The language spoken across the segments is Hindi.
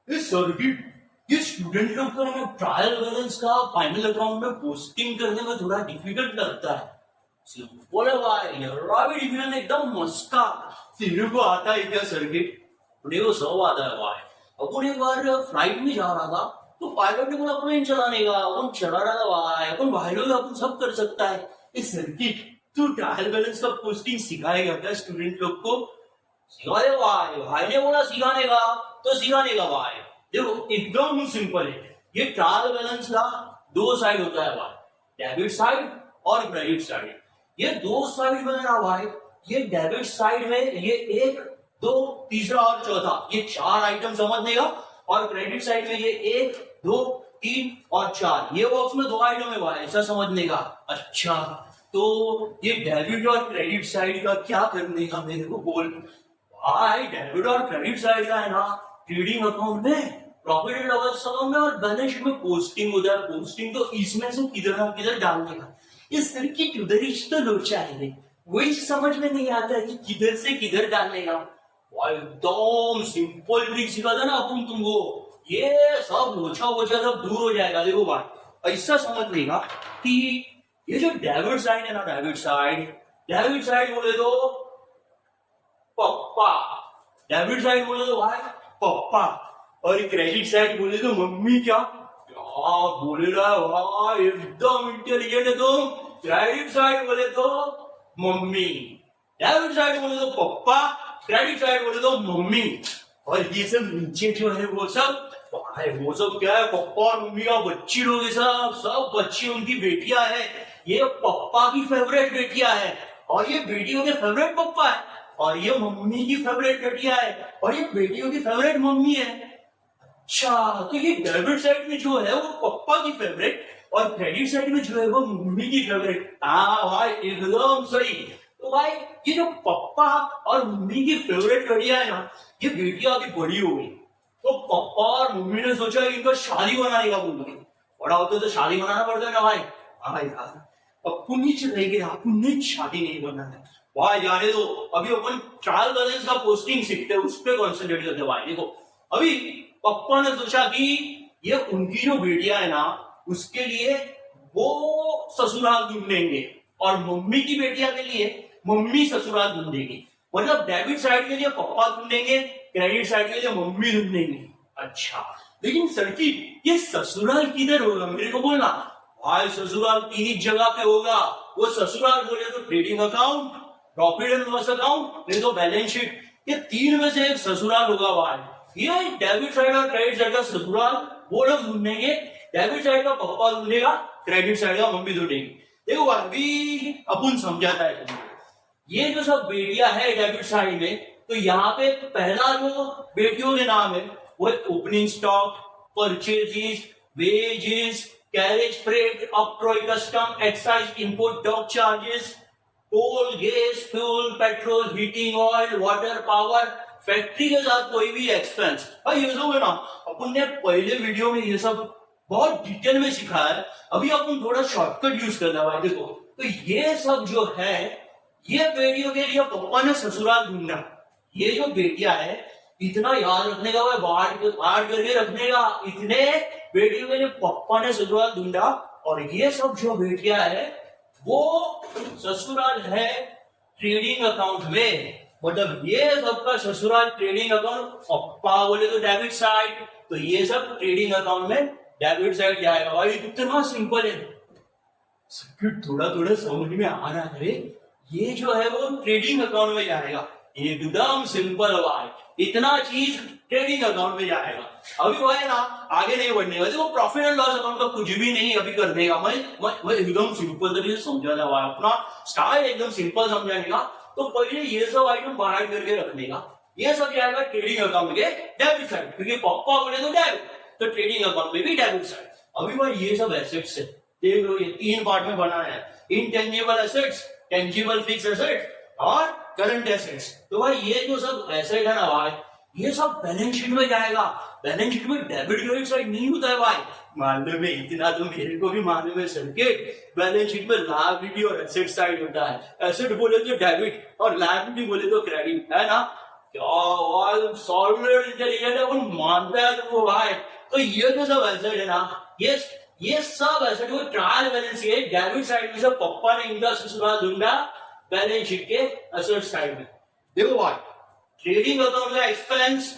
इस सर्किट ये स्टूडेंट लोग को ना ट्रायल बैलेंस का फाइनल अकाउंट में पोस्टिंग करने में थोड़ा डिफिकल्ट लगता है। सिंपल है भाई, रवि डिवीजन एकदम मस्का। तेरे को आता है क्या सर्किट? मुझे वो सब आता है भाई। अपन एक बार फ्लाइट में जा रहा था तो पायलट ने बोला प्लेन चलाने का, अपन चला रहा था भाई। अपन भाई लोग अपन सब कर सकता है। इस सर्किट तू ट्रायल बैलेंस का पोस्टिंग सिखाएगा क्या स्टूडेंट लोग को? सिखा दे भाई, भाई ने बोला सिखाने का तो सिखाने का भाई। देखो एकदम सिंपल है। ये ट्रायल बैलेंस का दो साइड होता है भाई, डेबिट साइड और क्रेडिट साइड। ये दो साइड में ना भाई, ये डेबिट साइड में ये एक दो तीसरा और चौथा, ये चार आइटम समझने का। और क्रेडिट साइड में ये एक दो तीन और चार, ये बॉक्स में दो आइटम है भाई, ऐसा समझने का। अच्छा तो ये डेबिट और क्रेडिट साइड का क्या करने का मेरे को बोल भाई। डेबिट और क्रेडिट साइड का है ना, ट्रेडिंग अकाउंट में प्रॉफिट एंड लॉस अकाउंट में और बैलेंस शीट में पोस्टिंग होता है। पोस्टिंग तो इसमें से किधर ना किधर डालने का। इस सर्किट उधर ही तो लोचा है, वही समझ में नहीं आता है कि किधर से किधर डालने का। एकदम सिंपल ट्रिक सिखा था ना अपन तुमको, ये सब लोचा वोचा सब दूर हो जाएगा। देखो भाई ऐसा समझ लेगा कि ये जो डेबिट साइड है ना, डेबिट साइड बोले तो पप्पा, डेबिट साइड बोले तो भाई पप्पा, और क्रेडिट साइड बोले तो मम्मी। क्या बोले रहा भाई, एकदम इंटेलिजेंट है तुम। क्रेडिट साइड बोले तो मम्मी, डेबिट साइड बोले तो पप्पा, क्रेडिट साइड बोले तो मम्मी। और ये सब नीचे जो है वो सब भाई, वो सब क्या है, पप्पा और मम्मी का बच्ची लोग, सब बच्ची उनकी बेटियां है। ये पप्पा की फेवरेट बेटियां है और ये बेटियों के फेवरेट पप्पा है, और ये मम्मी की फेवरेट बेटियां है और ये बेटियों की फेवरेट मम्मी है। अच्छा तो ये डेबिट साइड में जो है वो पप्पा की फेवरेट और क्रेडिट साइड में जो है वो मम्मी की फेवरेट। हाँ भाई एकदम सही। तो भाई ये जो पप्पा और मम्मी की फेवरेट बेटियां है ना, ये बेटियां अभी बड़ी हो गई, तो पापा और मम्मी ने सोचा कि इनको शादी बनाने का बोल रही। बड़ा होते तो शादी बनाना पड़ता है ना भाई। हाँ यार अपन नीचे रहेंगे, अपन ने शादी नहीं करना है भाई। जाने दो, अभी अपन ट्रायल बैलेंस का पोस्टिंग सीखते हैं, उस पर कॉन्सेंट्रेट करते भाई। देखो अभी पापा ने सोचा कि ये उनकी जो बेटियां है ना, उसके लिए वो ससुराल ढूंढेंगे और मम्मी की बेटियां के लिए मम्मी ससुराल ढूंढेगी। मतलब डेबिट साइड के लिए पापा ढूंढेंगे, क्रेडिट साइड के लिए मम्मी ढूंढेंगे। अच्छा लेकिन सर्किट ये ससुराल किधर होगा मेरे को बोलना भाई। ससुराल तीन ही जगह पे होगा। वो ससुराल बोले तो trading account, profit and loss account, नहीं तो बैलेंस शीट। ये तीन में से एक ससुराल होगा भाई। ये डेबिट साइड और क्रेडिट साइड का ससुराल वो लोग ढूंढेंगे, डेबिट साइड का पापा ढूंढेगा, क्रेडिट साइड का मम्मी ढूंढेगी। देखो अभी अपन समझाता है तुमको। ये जो सब बेटियां है डेबिट साइड में, तो यहाँ पे पहला जो बेटियों के नाम है वो है opening stock, purchases, wages, carriage freight, octroi custom, excise, import, dock charges, coal, gas, fuel, petrol, heating oil, water, power, factory के साथ कोई भी एक्सपेंस। भाई ये सब है ना, अपन ने पहले वीडियो में ये सब बहुत डिटेल में सिखाया है। अभी अपन थोड़ा शॉर्टकट यूज करना है भाई। देखो तो ये सब जो है, ये बेटियों के लिए पापा ने ससुराल ढूंढा। ये जो बेटियां है इतना याद रखने का भाई, बांट करके रखने का। इतने बेटियों के लिए पापा ने ससुराल ढूंढा और ये सब जो बेटियां है वो ससुराल है ट्रेडिंग अकाउंट में। मतलब ये सबका ससुराल ट्रेडिंग अकाउंट, पापा बोले तो डेबिट साइड, तो ये सब ट्रेडिंग अकाउंट में डेबिट साइड जाएगा भाई। इतना सिंपल है, सर्किट थोड़ा थोड़ा समझ में आ रहा है। ये जो है वो ट्रेडिंग अकाउंट में जाएगा, एकदम सिंपल भाई। इतना चीज ट्रेडिंग अकाउंट में जाएगा। अभी भाई ना आगे नहीं बढ़ने वाले, वो प्रॉफिट एंड लॉस अकाउंट का कुछ भी नहीं अभी करने का। मैं एकदम सिंपल तरीके से समझा था भाई, अपना स्टाइल एकदम सिंपल समझाने का। तो पहले ये सब आइटम बाहर करके रखने का। ये सब जाएगा ट्रेडिंग अकाउंट के डेबिट साइड, क्योंकि पापा बोले तो डेबिट, तो ट्रेडिंग अकाउंट में भी डेबिट साइड। अभी भाई ये सब एसेट्स है, देख लो ये तीन पार्ट में बनाना है। Intangible assets, tangible fixed assets और करंट एसेट्स। तो भाई ये जो सब एसेट है ना भाई, ये सब बैलेंस शीट में जाएगा। बैलेंस शीट में डेबिट क्रेडिट साइड नहीं होता है भाई, मालूम है, इतना तो मेरे को भी मालूम है सर्किट। बैलेंस शीट में लायबिलिटी और एसेट साइड होता है। एसेट बोले तो डेबिट और लायबिलिटी बोले तो क्रेडिट, है ना। क्या भाई सॉलिड इंटेलिजेंट है, वो मानता है तुमको भाई। तो ये जो सब एसेट है ना, ये सब एसेट वो ट्रायल बैलेंस के डेबिट साइड में से पप्पा ने इनका ससुराल ढूंढा बैलेंस शीट के एसेट साइड में। देखो भाई, ट्रेडिंग अकाउंट का एक्सपेंस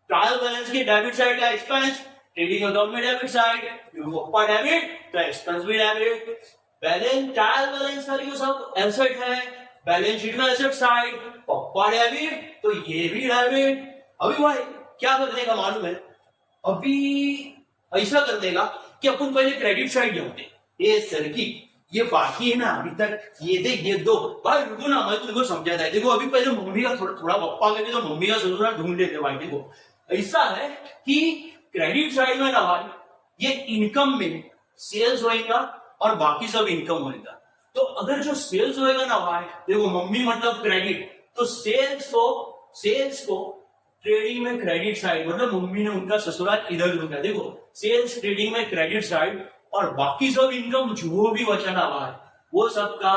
ट्रायल बैलेंस की डेबिट साइड का एक्सपेंस, ट्रेडिंग अकाउंट में डेबिट साइड, पप्पा डेबिट तो एक्सपेंस भी डेबिट। बैलेंस ट्रायल बैलेंस का जो सब एसेट है बैलेंस शीट में एसेट साइड, पप्पा डेबिट तो ये भी डेबिट। अभी भाई क्या करने का मालूम है, अभी ऐसा कर देगा कि अपन पहले क्रेडिट साइड जोड़ते, ये सर की ये बाकी है ना अभी तक, ये देख ये दो भाई, रुको ना मैं तुमको समझाता है। देखो अभी पहले मम्मी का थोड़ा पप्पा करके तो मम्मी का ससुराल ढूंढ लेते भाई। देखो ऐसा है कि क्रेडिट साइड में ना भाई ये इनकम में सेल्स होएगा और बाकी सब इनकम होएगा। तो अगर जो सेल्स होएगा ना भाई, देखो मम्मी मतलब क्रेडिट, तो सेल्स को ट्रेडिंग में क्रेडिट साइड, मतलब मम्मी ने उनका ससुराल इधर ढूंढा। देखो सेल्स ट्रेडिंग में क्रेडिट साइड और बाकी सब इनकम जो भी बचा ना भाई वो सबका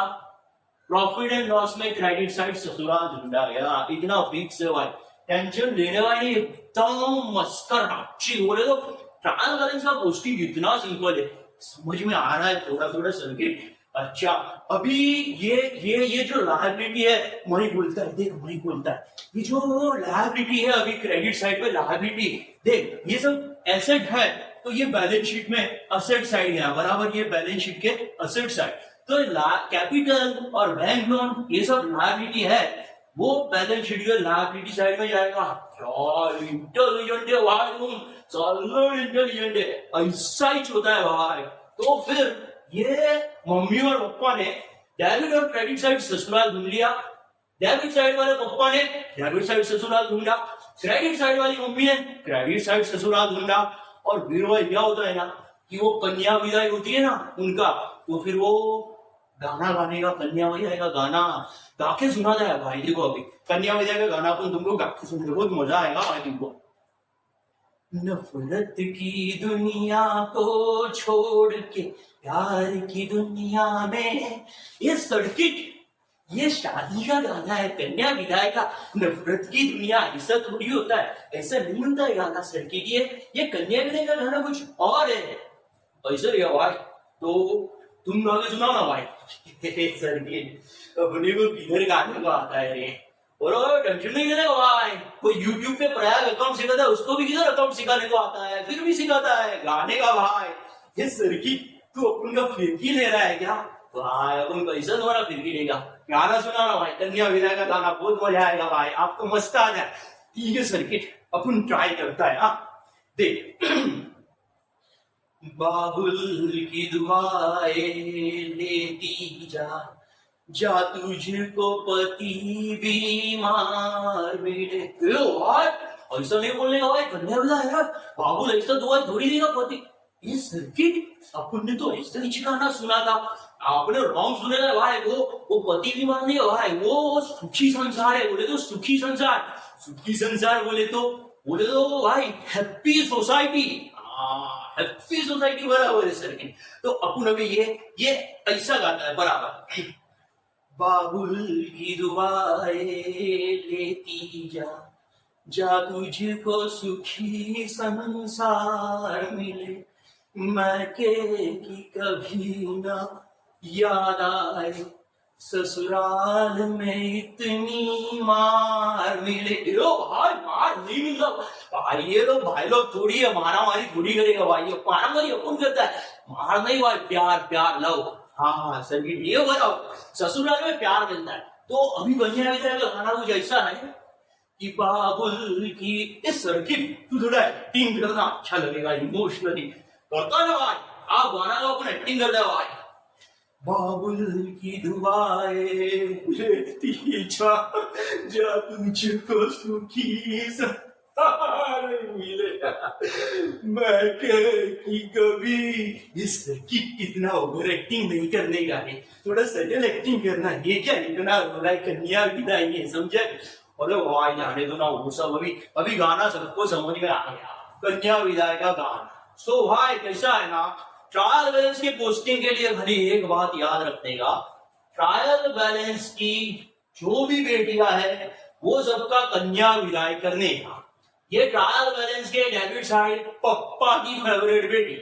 प्रॉफिट एंड लॉस में क्रेडिट साइड ससुराल ढूंढा गया। इतना फिक्स है भाई, टेंशन लेने वाली एकदम मस्कर अच्छी। बोले तो ट्रायल बैलेंस का पोस्टिंग इतना सिंपल है, समझ में आ रहा है थोड़ा थोड़ा सर्किट। अच्छा अभी ये जो लायबिलिटी है वही बोलता है, देख वही बोलता है, ये जो लायबिलिटी है अभी क्रेडिट साइड पे लायबिलिटी, देख ये सब एसेट है तो ये बैलेंस शीट में असेट साइड है बराबर, ये बैलेंस शीट के असेट साइड। तो कैपिटल और बैंक लोन ये सब लायबिलिटी है, वो बैलेंस शीट के लायबिलिटी साइड में जाएगा। क्या इंटेलिजेंट है भाई तुम, सॉलिड इंटेलिजेंट है, ऐसा ही होता है भाई। तो फिर ये मम्मी और पप्पा ने डेबिट और क्रेडिट साइड ससुराल ढूंढ लिया, डेबिट साइड वाले पप्पा ने डेबिट साइड ससुराल ढूंढा, क्रेडिट साइड वाली मम्मी ने क्रेडिट साइड ससुराल ढूंढा। और फिर वो क्या होता है ना कि वो कन्या विदाई होती है ना उनका, तो फिर वो गाना गाने का, कन्या विदाई का गाना गा के सुनाता है भाई। देखो अभी कन्या विदाई का गाना अपन तुमको गा के सुनने बहुत मजा आएगा भाई तुमको। नफरत की दुनिया को छोड़ के प्यार की दुनिया में, ये सर्किट ये शादी का गाना है, कन्या विदाई का। नफरत की दुनिया ऐसा थोड़ी होता है, ऐसा नहीं होता है गाना सर्किट। ये कन्या विदाई का गाना कुछ और है, ऐसा ही है भाई। तो तुम गाने सुनाओ ना भाई। सर्किट अपने को किधर गाने को आता है रे, और टेंशन नहीं लेने को भाई। कोई यूट्यूब पे प्रयाग अकाउंट सिखाता है, उसको भी किधर अकाउंट सिखाने को आता है, फिर भी सिखाता है गाने का भाई। ये सर्किट तू अपन का फिरकी ले रहा है क्या भाई, अपन पैसा तुम्हारा फिरकी लेगा। गाना सुना ना भाई, कन्या विदाई का गाना, बहुत मजा आएगा भाई, आपको मस्त आ जाए। ठीक है सर्किट अपन ट्राई करता है। हाँ देख बाबुल की दुआएं लेती जा तुझको पति बीमार मिले। ऐसा नहीं बोलने का भाई, कन्या विदाई यार, बाबुल ऐसा दुआ थोड़ी देगा पति। ये सर्किट अपन ने तो ऐसा ही गाना सुना था, आपने रॉन्ग सुने था भाई। वो पति भी मान लिया भाई, वो सुखी संसार है बोले तो, सुखी संसार बोले तो भाई हैप्पी सोसाइटी, हैप्पी सोसाइटी बराबर है सर्किट। तो अपन अभी ये ऐसा गाता है बराबर। बाबुल की दुआएं लेती जा तुझको सुखी संसार मिले, मैके की कभी ना याद आए, ससुराल में इतनी मार मिले। भाई मार नहीं मिलता भाई, ये लोग भाई लोग थोड़ी है मारा मारी थोड़ी करेगा भाई, ये मारा मारी अपन करता है, मार नहीं भाई, प्यार लव। हाँ सर्किट ये बताओ, ससुराल में प्यार मिलता है। तो अभी कन्या विदाई का गाना कुछ ऐसा है कि बाबुल की, इस सर्किट तू थोड़ा एक्टिंग करना अच्छा लगेगा, इमोशनली करता ना भाई, आप गाना का अपन एक्टिंग कर दे भाई। बाबुल की दुआएं लेती जा तुझको सुखी संसार मिले, मैं की कभी। इस सर्किट इतना ओवर एक्टिंग नहीं करने का है, थोड़ा सटल एक्टिंग करना। ये क्या इतना हो रहा है, कन्या विदाई है समझे। अरे भाई जाने दो ना वो सब, अभी गाना सबको समझ में आ गया, कन्या विदाई का गाना। सो भाई कैसा है ना, ट्रायल बैलेंस की पोस्टिंग के लिए खाली एक बात याद रखने का, ट्रायल बैलेंस की जो भी बेटियां है वो सबका कन्या विदाई करने का। ये ट्रायल बैलेंस के डेबिट साइड पप्पा की फेवरेट बेटी,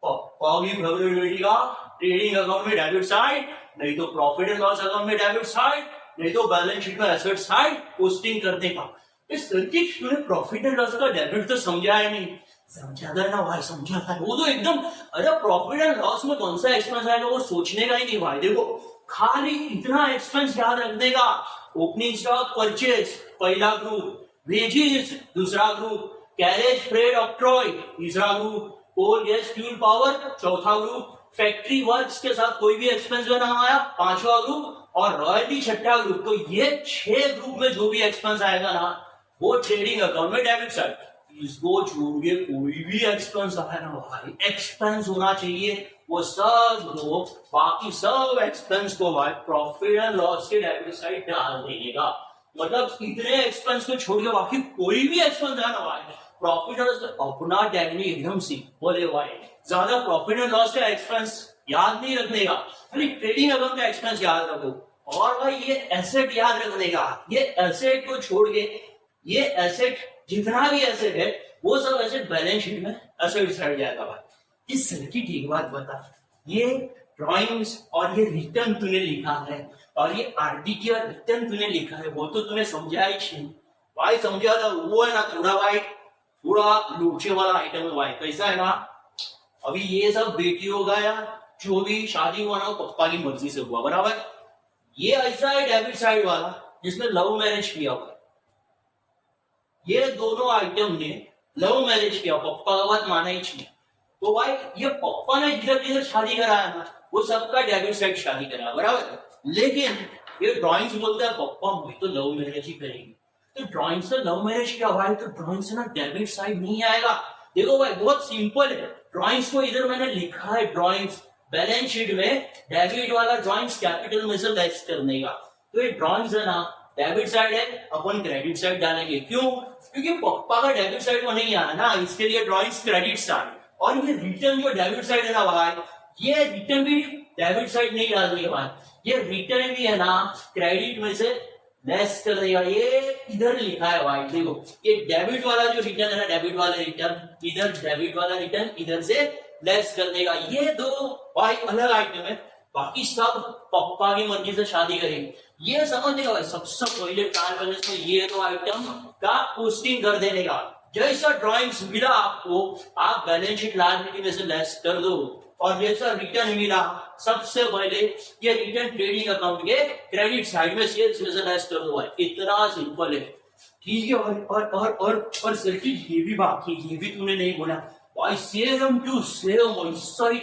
पप्पा की फेवरेट बेटी का ट्रेडिंग अकाउंट में डेबिट साइड, नहीं तो प्रॉफिट एंड लॉस अकाउंट में डेबिट साइड, नहीं तो बैलेंस शीट में एसेट साइड पोस्टिंग करने का। इस सर्किट तूने प्रॉफिट एंड लॉस का डेबिट तो समझा है नहीं? समझा था ना भाई, समझा था। वो तो एकदम, अरे प्रॉफिट एंड लॉस में कौन सा एक्सपेंस आएगा वो सोचने का ही नहीं भाई। देखो खाली इतना एक्सपेंस याद रखने का, ओपनिंग स्टॉक परचेज पहला ग्रुप, वेजेस दूसरा ग्रुप, कैरेज फ्रेट ऑक्ट्रॉय तीसरा ग्रुप, कोल गैस फ्यूल पावर चौथा ग्रुप, फैक्ट्री वर्क्स के साथ कोई भी एक्सपेंस बना आया पांचवा ग्रुप, और रॉयल्टी छठा ग्रुप। तो ये 6 ग्रुप में जो भी एक्सपेंस आएगा ना वो ट्रेडिंग अकाउंट में डेबिट साइड। इसको छोड़ के कोई भी एक्सपेंस आया ना भाई, एक्सपेंस होना चाहिए वो सब ग्रुप, बाकी सब एक्सपेंस को भाई प्रॉफिट एंड लॉस के डेबिट साइड डाल देने का। मतलब इतने एक्सपेंस को छोड़ के बाकी कोई भी एक्सपेंस है ना भाई प्रॉफिट एंड लॉस अपना टैली एकदम सिंपल है भाई। ज्यादा प्रॉफिट एंड लॉस का एक्सपेंस याद नहीं रखने का, खाली ट्रेडिंग अकाउंट का एक्सपेंस याद रखो। और भाई ये एसेट याद रखने का, ये एसेट को छोड़ के, ये एसेट जितना भी एसेट है वो सब एसेट बैलेंस शीट में एसेट साइड जाएगा भाई। इस सर्किट की एक बात बता, ये ड्राइंग्स और ये रिटर्न तूने लिखा है और ये आरडीटी और रिटर्न तूने लिखा है वो तो तूने समझा ही नहीं भाई। समझा था वो है ना थोड़ा भाई, थोड़ा लोचे वाला आइटम है भाई। कैसा है ना, अभी ये सब बेटियों का या जो भी शादी हुआ ना वो पप्पा की मर्जी से हुआ बराबर। ये ऐसा है डेबिट साइड वाला जिसने लव मैरिज किया हुआ, ये दोनों आइटम ने लव मैरिज किया, पप्पा का बात माना ही नहीं। तो भाई ये पप्पा ने जिधर जिधर शादी कराया ना वो सबका डेबिट साइड शादी कराया बराबर। लेकिन ये ड्राइंग्स बोलता है पप्पा मुझे तो लव मैरिज ही करेंगे, तो ड्राइंग से लव मैरिज किया भाई, तो ड्राइंग से ना डेबिट साइड नहीं आएगा। देखो भाई बहुत सिंपल है, ड्राइंग्स को इधर मैंने लिखा है, ड्राइंग्स बैलेंस शीट में डेबिट वाला ड्राइंग्स कैपिटल में से लेस करने का। तो ये ड्राइंग्स है ना डेबिट साइड है, अपन क्रेडिट साइड डालेंगे। क्यों? क्योंकि पप्पा का डेबिट साइड में नहीं आया ना, इसके लिए ड्राइंग्स क्रेडिट साइड। और ये रिटर्न जो डेबिट साइड है ना भाई, ये रिटर्न भी डेबिट साइड नहीं डालने के बाद, ये रिटर्न भी है ना क्रेडिट में से लेस कर देगा। ये इधर लिखा है भाई, देखो ये डेबिट वाला जो रिटर्न है ना, डेबिट वाला रिटर्न इधर, डेबिट वाला रिटर्न इधर से लेस कर देगा। ये दो भाई अलग आइटम है, बाकी सब पप्पा की मर्जी से शादी करेंगे। ये समझने भाई सबसे पहले ट्रायल बैलेंस में ये दो आइटम का पोस्टिंग कर देने का। जैसा ड्राइंग्स मिला आपको आप बैलेंस शीट लायबिलिटी में से लेस कर दो, और जैसा रिटर्न मिला सबसे पहले ये रिटर्न ट्रेडिंग अकाउंट के क्रेडिट साइड में सेल्स में से लेस कर दो भाई। इतना सिंपल है, ठीक है भाई। और सर्किट ये भी बाकी, ये भी तूने नहीं बोला भाई, सेम टू सेम ऐसा ही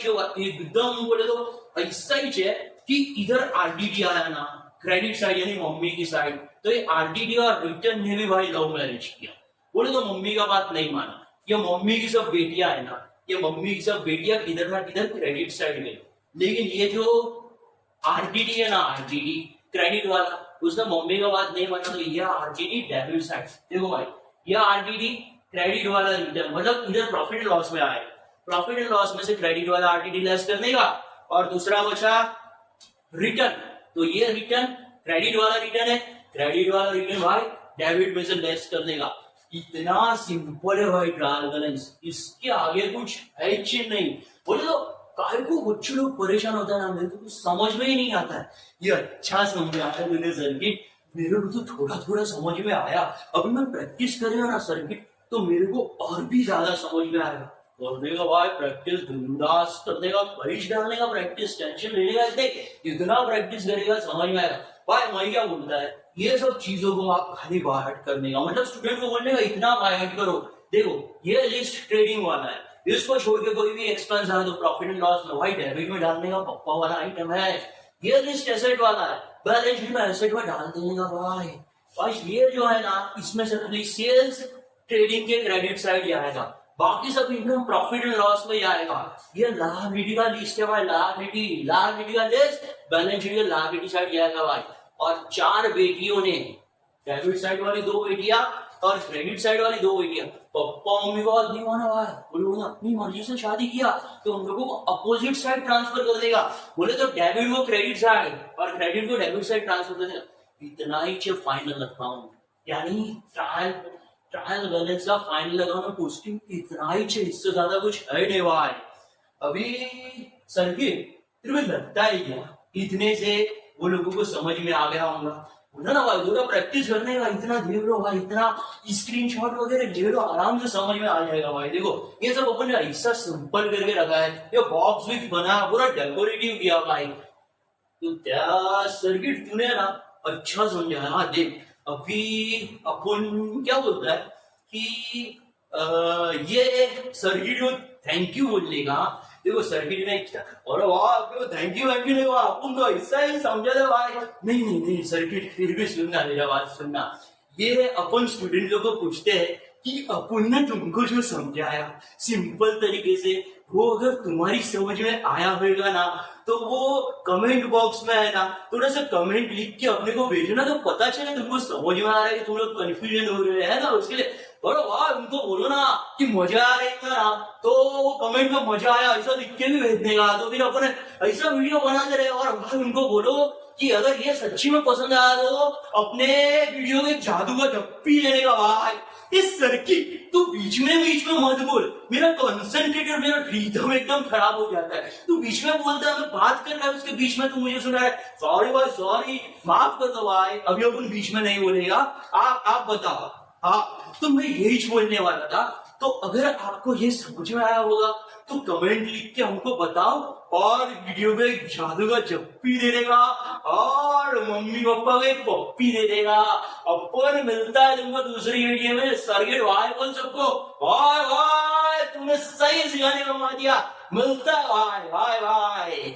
एकदम बोले तो ऐसा ही है कि इधर आरडीडी आया ना क्रेडिट साइड यानी मम्मी की साइड, तो ये आरडीडी और रिटर्न ने भी भाई लव मैरिज किया। बोले तो मम्मी का बात नहीं माना, ये मम्मी की सब बेटियां है ना, ये मम्मी की सब बेटियां किधर ना किधर क्रेडिट साइड में। लेकिन ये जो आरडीडी है ना, आरडीडी क्रेडिट वाला, उसने मम्मी का बात नहीं माना, तो ये आरडीडी डेबिट साइड। देखो भाई ये आरडीडी क्रेडिट वाला रिटर्न, मतलब इधर प्रॉफिट एंड लॉस में आए, प्रॉफिट एंड लॉस में से क्रेडिट वाला आरडीडी लेस करने का, और दूसरा बचा रिटर्न। तो ये रिटर्न क्रेडिट वाला रिटर्न है, क्रेडिट वाला रिटर्न भाई डेबिट में से लेस करने का। इतना सिंपल है भाई ट्रायल बैलेंस, इसके आगे कुछ है ही नहीं। बोले तो काहे को कुछ लोग परेशान होता है ना, मेरे को तो समझ में ही नहीं आता है। ये अच्छा समझ आता है मैंने सर्किट, मेरे को तो थोड़ा थोड़ा समझ में आया। अभी मैं प्रैक्टिस करेगा ना सर्किट तो मेरे को और भी ज्यादा समझ में आएगा। बोलने का भाई प्रैक्टिस बिंदास करने का, परीक्ष डालने का प्रैक्टिस, टेंशन लेने का नहीं, इतना प्रैक्टिस करेगा समझ में आएगा। भाई मैं क्या बोलता है, ये सब चीजों को आप खाली बाहर करने का, मतलब स्टूडेंट को बोलने का इतना बाहर करो। देखो ये लिस्ट ट्रेडिंग वाला है, इसको छोड़ के कोई भी एक्सपेंस आए तो प्रॉफिट एंड लॉस में भाई डेबिट में डालने का पप्पा वाला आइटम है। ये लिस्ट एसेट वाला है, बैलेंस शीट में एसेट में डाल देने का भाई। भाई ये जो है ना इसमें से खाली सेल्स ट्रेडिंग के क्रेडिट साइड ही आएगा, बाकी सब इनकम प्रॉफिट एंड लॉस में ही आएगा। ये लायबिलिटी का लिस्ट है भाई, लायबिलिटी का लिस्ट बैलेंस शीट के लायबिलिटी साइड जाएगा भाई। और 4 बेटियों ने, डेबिट साइड वाली 2 बेटियां और क्रेडिट साइड वाली 2 बेटियां, पप्पा मम्मी को बात नहीं माना भाई, उन लोगों ने अपनी मर्जी से शादी किया तो उन लोगों को अपोजिट साइड ट्रांसफर कर देगा। बोले तो डेबिट को क्रेडिट साइड और क्रेडिट को डेबिट साइड ट्रांसफर कर देगा। इतना ही फाइनल रखा हूं, यानी ट्रायल ट्रायल बैलेंस का फाइनल लगाना पोस्टिंग इतना ही चाहिए, इससे ज्यादा कुछ है नहीं भाई। अभी सर्किट तेरे को लगता है क्या इतने से वो लोगों को समझ में आ गया होगा? बोला ना भाई, थोड़ा प्रैक्टिस करने का, इतना देख लो भाई, इतना स्क्रीनशॉट वगैरह ले लो, आराम से समझ में आ जाएगा भाई। देखो ये सब अपन ने ऐसा सिंपल करके रखा है, ये बॉक्स भी बना, पूरा डेकोरेटिव किया भाई। तो त्या सर्किट तूने ना अच्छा समझाया। हाँ देख, अभी अपन क्या बोलता है कि ये सर्किट को थैंक यू बोलने का। देखो सर्किट ने और वाह थैंक यू नहीं हुआ, अपन तो ऐसा ही समझा था भाई। नहीं नहीं नहीं सर्किट, फिर भी सुनना, मेरा बात सुनना। ये अपन स्टूडेंट लोग को पूछते हैं कि अपन ने तुमको जो समझाया सिंपल तरीके से, वो अगर तुम्हारी समझ में आया होगा ना, तो वो कमेंट बॉक्स में है ना थोड़ा सा कमेंट लिख के अपने को भेजना, तो पता चले तुमको समझ में आ रहा है कि तुम लोग कंफ्यूजन हो रहे हैं ना। उसके लिए बोलो वाह, उनको बोलो ना कि मजा आ रही है ना, तो वो कमेंट में मजा आया ऐसा लिख के भी भेज देगा, तो फिर अपन ऐसा वीडियो बनाते रहे। और भाई उनको बोलो कि अगर ये सच्ची में पसंद आया तो अपने वीडियो में जादू का जप्पी लेने का भाई। इस सर्किट तू बीच में मत बोल, मेरा कंसंट्रेट और मेरा रिदम एकदम खराब हो जाता है। तू बीच में बोलता है, मैं बात कर रहा है उसके बीच में तू मुझे सुना है। सॉरी भाई सॉरी, माफ कर दो भाई, अभी अपन बीच में नहीं बोलेगा। आप बताओ। हाँ तो मैं यही बोलने वाला था। तो अगर आपको ये समझ में आया होगा तो कमेंट लिख के हमको बताओ, और वीडियो में जादू का जप्पी दे देगा और मम्मी पापा को एक पप्पी दे देगा। अपन मिलता है तुमको दूसरी वीडियो में। सर्किट भाई बोल सबको भाई भाई, तुमने सही सिखाने को मार दिया। मिलता है भाई भाई भाई।